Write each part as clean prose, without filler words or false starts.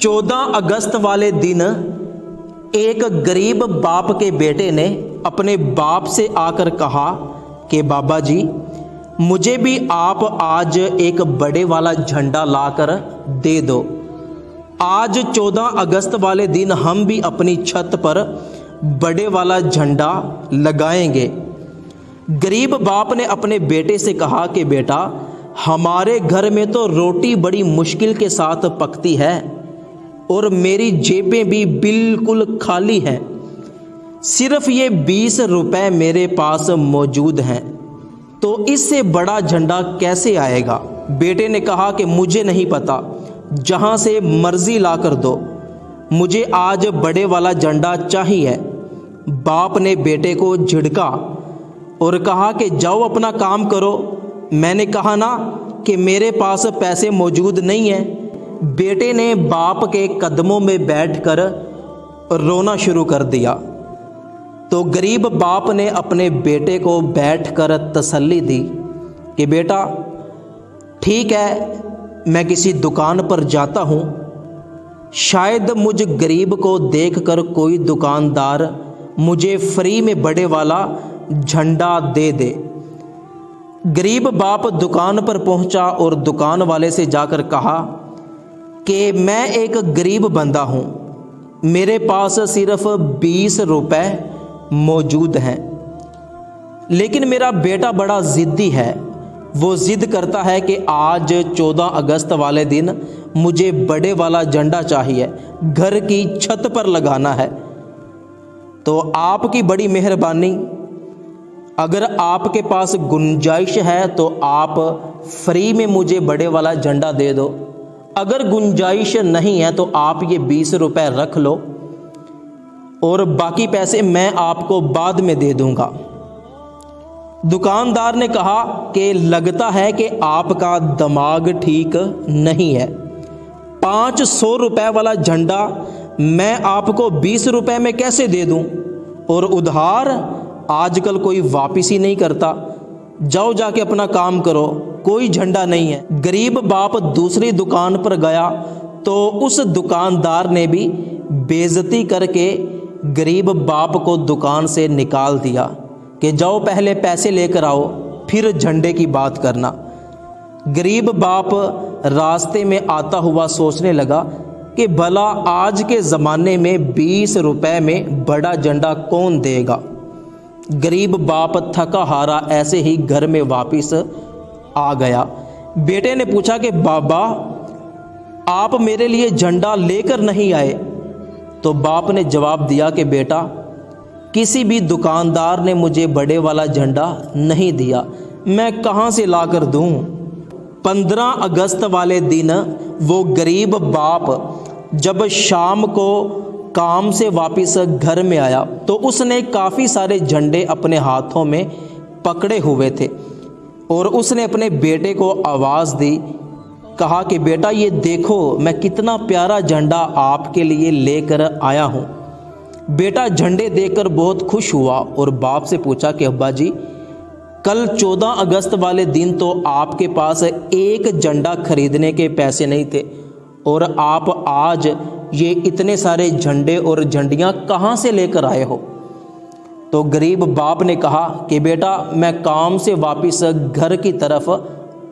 14 अगस्त वाले दिन एक गरीब बाप के बेटे ने अपने बाप से आकर कहा कि बाबा जी, मुझे भी आप आज एक बड़े वाला झंडा लाकर दे दो। आज 14 अगस्त वाले दिन हम भी अपनी छत पर बड़े वाला झंडा लगाएंगे। गरीब बाप ने अपने बेटे से कहा कि बेटा, हमारे घर में तो रोटी बड़ी मुश्किल के साथ पकती है और मेरी जेबें भी बिल्कुल खाली हैं। सिर्फ ये 20 रुपए मेरे पास मौजूद हैं, तो इससे बड़ा झंडा कैसे आएगा? बेटे ने कहा कि मुझे नहीं पता, जहाँ से मर्जी ला कर दो, मुझे आज बड़े वाला झंडा चाहिए। बाप ने बेटे को झिड़का और कहा कि जाओ अपना काम करो। मैंने कहा ना कि मेरे पास पैसे मौजूद नहीं हैं। बेटे ने बाप के कदमों में बैठकर रोना शुरू कर दिया। तो गरीब बाप ने अपने बेटे को बैठकर तसल्ली दी कि बेटा ठीक है, मैं किसी दुकान पर जाता हूँ, शायद मुझ गरीब को देखकर कोई दुकानदार मुझे फ्री में बड़े वाला झंडा दे दे। गरीब बाप दुकान पर पहुंचा और दुकान वाले से जाकर कहा कि मैं एक गरीब बंदा हूँ, मेरे पास सिर्फ 20 रुपए मौजूद हैं, लेकिन मेरा बेटा बड़ा ज़िद्दी है। वो ज़िद करता है कि आज 14 अगस्त वाले दिन मुझे बड़े वाला झंडा चाहिए, घर की छत पर लगाना है। तो आपकी बड़ी मेहरबानी, अगर आपके पास गुंजाइश है तो आप फ्री में मुझे बड़े वाला झंडा दे दो। अगर गुंजाइश नहीं है तो आप ये 20 रुपए रख लो और बाकी पैसे मैं आपको बाद में दे दूंगा। दुकानदार ने कहा कि लगता है कि आपका दिमाग ठीक नहीं है। 500 रुपए वाला झंडा मैं आपको 20 रुपए में कैसे दे दूं? और उधार आजकल कोई वापिस ही नहीं करता। जाओ जाके अपना काम करो, कोई झंडा नहीं है। गरीब बाप दूसरी दुकान पर गया तो उस दुकानदार ने भी बेइज्जती करके गरीब बाप को दुकान से निकाल दिया कि जाओ पहले पैसे लेकर आओ, फिर झंडे की बात करना। गरीब बाप रास्ते में आता हुआ सोचने लगा कि भला आज के ज़माने में 20 रुपए में बड़ा झंडा कौन देगा। गरीब बाप थका हारा ऐसे ही घर में वापस आ गया। बेटे ने पूछा कि बाबा, आप मेरे लिए झंडा लेकर नहीं आए? तो बाप ने जवाब दिया कि बेटा, किसी भी दुकानदार ने मुझे बड़े वाला झंडा नहीं दिया, मैं कहाँ से ला कर दूँ? 15 अगस्त वाले दिन वो गरीब बाप जब शाम को काम से वापस घर में आया तो उसने काफ़ी सारे झंडे अपने हाथों में पकड़े हुए थे और उसने अपने बेटे को आवाज़ दी, कहा कि बेटा ये देखो, मैं कितना प्यारा झंडा आपके लिए लेकर आया हूँ। बेटा झंडे देखकर बहुत खुश हुआ और बाप से पूछा कि अब्बा जी, कल 14 अगस्त वाले दिन तो आपके पास एक झंडा खरीदने के पैसे नहीं थे और आप आज ये इतने सारे झंडे और झंडियाँ कहाँ से लेकर आए हो? तो गरीब बाप ने कहा कि बेटा मैं काम से वापस घर की तरफ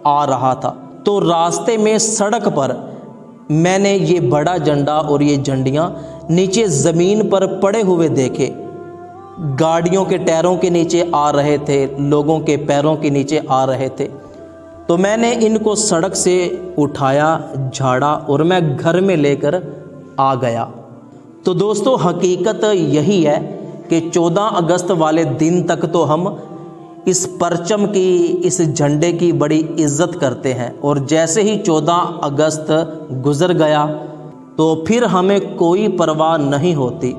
आ रहा था तो रास्ते में सड़क पर मैंने ये बड़ा झंडा और ये झंडियाँ नीचे ज़मीन पर पड़े हुए देखे। गाड़ियों के टायरों के नीचे आ रहे थे, लोगों के पैरों के नीचे आ रहे थे, तो मैंने इनको सड़क से उठाया, झाड़ा और मैं घर में लेकर आ गया। तो दोस्तों हकीकत यही है कि 14 अगस्त वाले दिन तक तो हम इस परचम की, इस झंडे की बड़ी इज्जत करते हैं और जैसे ही 14 अगस्त गुज़र गया तो फिर हमें कोई परवाह नहीं होती।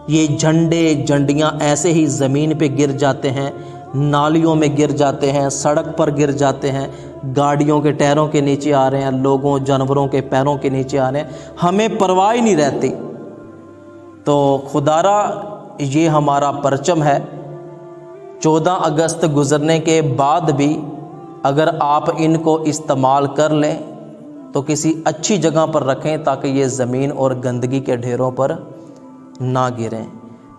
ये झंडे झंडियाँ ऐसे ही ज़मीन पे गिर जाते हैं, नालियों में गिर जाते हैं, सड़क पर गिर जाते हैं, गाड़ियों के टायरों के नीचे आ रहे हैं, लोगों जानवरों के पैरों के नीचे आ रहे हैं, हमें परवाह ही नहीं रहती। तो खुदारा ये हमारा परचम है। 14 अगस्त गुज़रने के बाद भी अगर आप इनको इस्तेमाल कर लें تو کسی اچھی جگہ پر رکھیں تاکہ یہ زمین اور گندگی کے ڈھیروں پر نہ گریں۔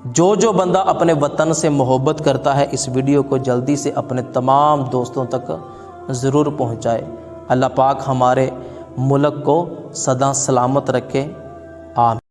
جو بندہ اپنے وطن سے محبت کرتا ہے اس ویڈیو کو جلدی سے اپنے تمام دوستوں تک ضرور پہنچائے۔ اللہ پاک ہمارے ملک کو سدا سلامت رکھے، آمین۔